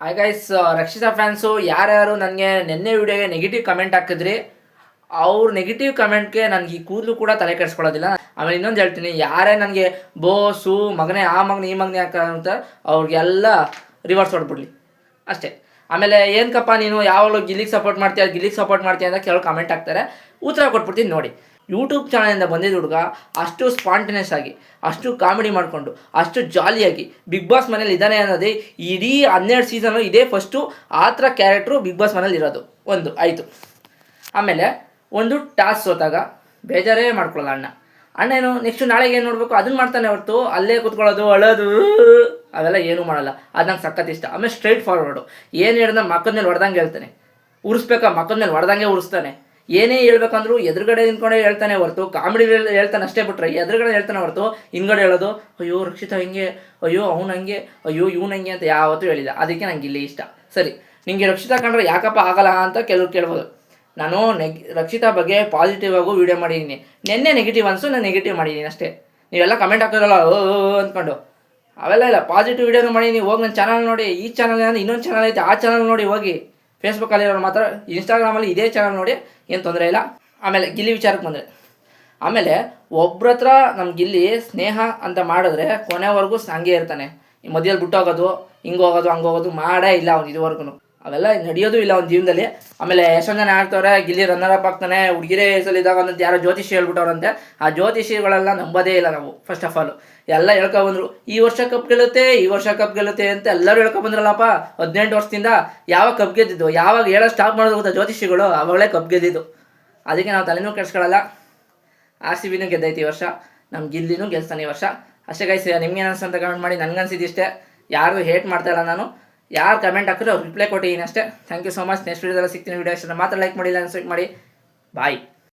Hi guys, Rakshita fans ಯಾರ್ಯಾರು ನನಗೆ ನಿನ್ನೆ ವಿಡಿಯೋಗೆ ನೆಗೆಟಿವ್ ಕಮೆಂಟ್ ಹಾಕಿದ್ರಿ, ಅವ್ರ ನೆಗೆಟಿವ್ ಕಮೆಂಟ್ಗೆ ನನಗೆ ಈ ಕೂದಲು ಕೂಡ ತಲೆ ಕೆಡಿಸ್ಕೊಳ್ಳೋದಿಲ್ಲ. ಆಮೇಲೆ ಇನ್ನೊಂದು ಹೇಳ್ತೀನಿ, ಯಾರೇ ನನಗೆ ಬೋಸು ಮಗನೇ ಆ ಮಗನೇ ಈ ಮಗನೇ ಅಂತ ಅವ್ರಿಗೆಲ್ಲ ರಿವರ್ಸ್ ಹೊಡ್ಬಿಡ್ಲಿ ಅಷ್ಟೇ. ಆಮೇಲೆ ಏನಕ್ಕಪ್ಪ ನೀನು ಯಾವಾಗಲೂ ಗಿಲ್ಲಿಗೆ ಸಪೋರ್ಟ್ ಮಾಡ್ತೀಯ ಅಂತ ಕೆಲವು ಕಮೆಂಟ್ ಹಾಕ್ತಾರೆ. ಉತ್ತರ ಕೊಟ್ಬಿಡ್ತೀನಿ ನೋಡಿ. ಯೂಟ್ಯೂಬ್ ಚಾನಲಿಂದ ಬಂದಿದ್ದ ಹುಡುಗ ಅಷ್ಟು ಸ್ಪಾಂಟೇನಿಯಸ್ ಆಗಿ, ಅಷ್ಟು ಕಾಮಿಡಿ ಮಾಡಿಕೊಂಡು, ಅಷ್ಟು ಜಾಲಿಯಾಗಿ ಬಿಗ್ ಬಾಸ್ ಮನೇಲಿ ಇದ್ದಾನೆ ಅನ್ನೋದೇ ಇಡೀ 12 ಸೀಸನು ಇದೇ ಫಸ್ಟು ಆ ಥರ ಕ್ಯಾರೆಕ್ಟ್ರು ಬಿಗ್ ಬಾಸ್ ಮನೇಲಿ ಇರೋದು ಒಂದು ಆಯಿತು. ಆಮೇಲೆ ಒಂದು ಟಾಸ್ಕ್ ಸೋತಾಗ ಬೇಜಾರೇ ಮಾಡ್ಕೊಳ್ಳಲ್ಲ ಅಣ್ಣ ಏನು ನೆಕ್ಸ್ಟ್ ನಾಳೆಗೆ ಏನು ನೋಡಬೇಕು ಅದನ್ನು ಮಾಡ್ತಾನೆ ಹೊರತು ಅಲ್ಲೇ ಕೂತ್ಕೊಳ್ಳೋದು ಅಳೋದು ಅವೆಲ್ಲ ಏನೂ ಮಾಡಲ್ಲ. ಅದು ನಂಗೆ ಸಖತ್ ಇಷ್ಟ. ಆಮೇಲೆ ಸ್ಟ್ರೈಟ್ ಫಾರ್ವರ್ಡು, ಏನು ಹೇಳಿದ್ರೆ ಮಕ್ಕದ ಮೇಲೆ ಹೊಡೆದಂಗೆ ಹೇಳ್ತಾನೆ, ಉರಿಸ್ಬೇಕಾ ಮಕ್ಕದ ಮೇಲೆ ಹೊಡೆದಂಗೆ ಉರಿಸ್ತಾನೆ. ಏನೇ ಹೇಳ್ಬೇಕಂದ್ರೂ ಎದುರುಗಡೆ ನಿಂತ್ಕೊಂಡೆ ಹೇಳ್ತಾನೆ ಹೊರತು ಕಾಮಿಡಿ ಹೇಳ್ತಾನೆ ಅಷ್ಟೇ ಬಿಟ್ರೆ ಎದುರುಗಡೆ ಹೇಳ್ತಾನೆ ಹೊರತು ಹಿಂಗಡೆ ಹೇಳೋದು ಅಯ್ಯೋ ರಕ್ಷಿತಾ ಹಿಂಗೆ, ಅಯ್ಯೋ ಅವ್ನು ಹಂಗೆ, ಅಯ್ಯೋ ಇವ್ನು ಹಂಗೆ ಅಂತ ಯಾವತ್ತೂ ಹೇಳಿದ. ಅದಕ್ಕೆ ನಂಗೆ ಇಲ್ಲಿ ಇಷ್ಟ. ಸರಿ, ನಿಮಗೆ ರಕ್ಷಿತಾ ಕಂಡ್ರೆ ಯಾಕಪ್ಪ ಆಗಲ್ಲ ಅಂತ ಕೆಲವ್ರು ಕೇಳ್ಬೋದು. ನಾನು ರಕ್ಷಿತಾ ಬಗ್ಗೆ ಪಾಸಿಟಿವ್ ಆಗು ವೀಡಿಯೋ ಮಾಡಿದ್ದೀನಿ. ನೆನ್ನೆ ನೆಗೆಟಿವ್ ಅನಿಸು ನಾನು ನೆಗೆಟಿವ್ ಮಾಡಿದ್ದೀನಿ ಅಷ್ಟೇ. ನೀವೆಲ್ಲ ಕಮೆಂಟ್ ಹಾಕೋದಲ್ಲ ಅಂದ್ಕೊಂಡು ಅವೆಲ್ಲ ಇಲ್ಲ. ಪಾಸಿಟಿವ್ ವೀಡಿಯೋನು ಮಾಡಿದ್ದೀನಿ. ಹೋಗಿ ನನ್ನ ಚಾನಲ್ ನೋಡಿ. ಈ ಚಾನಲ್ ಅಂದರೆ ಇನ್ನೊಂದು ಚಾನಲ್ ಐತೆ, ಆ ಚಾನಲ್ ನೋಡಿ ಹೋಗಿ. ಫೇಸ್ಬುಕ್ಕಲ್ಲಿರೋರು ಮಾತ್ರ ಇನ್ಸ್ಟಾಗ್ರಾಮಲ್ಲಿ ಇದೇ ಚಾನಲ್ ನೋಡಿ, ಏನು ತೊಂದರೆ ಇಲ್ಲ. ಆಮೇಲೆ ಗಿಲ್ಲಿ ವಿಚಾರಕ್ಕೆ ಬಂದರೆ, ಆಮೇಲೆ ಒಬ್ರ ಹತ್ರ ನಮ್ಮ ಗಿಲ್ಲಿ ಸ್ನೇಹ ಅಂತ ಮಾಡಿದ್ರೆ ಕೊನೆವರೆಗೂ ಹಂಗೆ ಇರ್ತಾನೆ. ಈ ಮಧ್ಯದಲ್ಲಿ ಬಿಟ್ಟೋಗೋದು, ಹಿಂಗೆ ಹೋಗೋದು ಹಂಗೆ ಹೋಗೋದು ಮಾಡೇ ಇಲ್ಲ ಅವ್ನು ಇದುವರೆಗೂ. ಅವೆಲ್ಲ ನಡೆಯೋದು ಇಲ್ಲ ಅವ್ನ ಜೀವನದಲ್ಲಿ. ಆಮೇಲೆ ಎಷ್ಟೊಂದು ಜನ ಆಗ್ತವ್ರೆ ಗಿಲ್ಲಿ ರನ್ನರ್ ಅಪ್ ಆಗ್ತಾನೆ, ಹುಡುಗಿರೇ ಹೆಸರಿದ್ದಾಗ ಅಂತ ಯಾರೋ ಜ್ಯೋತಿಷಿ ಹೇಳ್ಬಿಟ್ಟವ್ರಂತೆ. ಆ ಜ್ಯೋತಿಷಿಗಳೆಲ್ಲ ನಂಬೋದೇ ಇಲ್ಲ ನಾವು. ಫಸ್ಟ್ ಆಫ್ ಆಲ್ ಎಲ್ಲ ಹೇಳ್ಕೊಬಂದ್ರು ಈ ವರ್ಷ ಕಪ್ ಗೆಲ್ಲುತ್ತೆ ಅಂತ ಎಲ್ಲರೂ ಹೇಳ್ಕೊಬಂದ್ರಲ್ಲಪ್ಪ. 18 ವರ್ಷದಿಂದ ಯಾವಾಗ ಕಪ್ ಗೆದ್ದಿದ್ದು, ಯಾವಾಗ ಹೇಳೋ ಸ್ಟಾಪ್ ಮಾಡೋದು ಗೊತ್ತಾ ಜ್ಯೋತಿಷಿಗಳು, ಅವಾಗಲೇ ಕಪ್ ಗೆದ್ದಿದ್ದು. ಅದಕ್ಕೆ ನಾವು ತಲೆನೂ ಕೆಡ್ಸ್ಕೊಳ್ಳಲ್ಲ. RCBನೂ ಗೆದ್ದೈತಿ ಈ ವರ್ಷ, ನಮ್ಮ ಗಿಲ್ಲಿನೂ ಗೆಲ್ತಾನೆ ಈ ವರ್ಷ ಅಷ್ಟೇ. ಗೈಸ್, ನಿಮ್ಗೆ ಏನು ಅನ್ಸುತ್ತೆ ಕಮೆಂಟ್ ಮಾಡಿ. ನನಗನ್ಸಿದ್ದಿಷ್ಟೇ, ಯಾರು ಹೇಟ್ ಮಾಡ್ತಾಯಿಲ್ಲ ನಾನು. ಯಾರು ಕಮೆಂಟ್ ಹಾಕಿದ್ರೆ ಅವ್ರು ರಿಪ್ಲೈ ಕೊಟ್ಟಿದ್ದೀನಿ ಅಷ್ಟೇ. Thank you so much. Next ವೀಡಿಯೋದಲ್ಲಿ ಸಿಗ್ತೀನಿ. ವಿಡಿಯೋ ಇಷ್ಟ ಮಾತ್ರ ಲೈಕ್ ಮಾಡಿ, ಸಬ್ಸ್ಕ್ರೈಬ್ ಮಾಡಿ. ಬಾಯ್.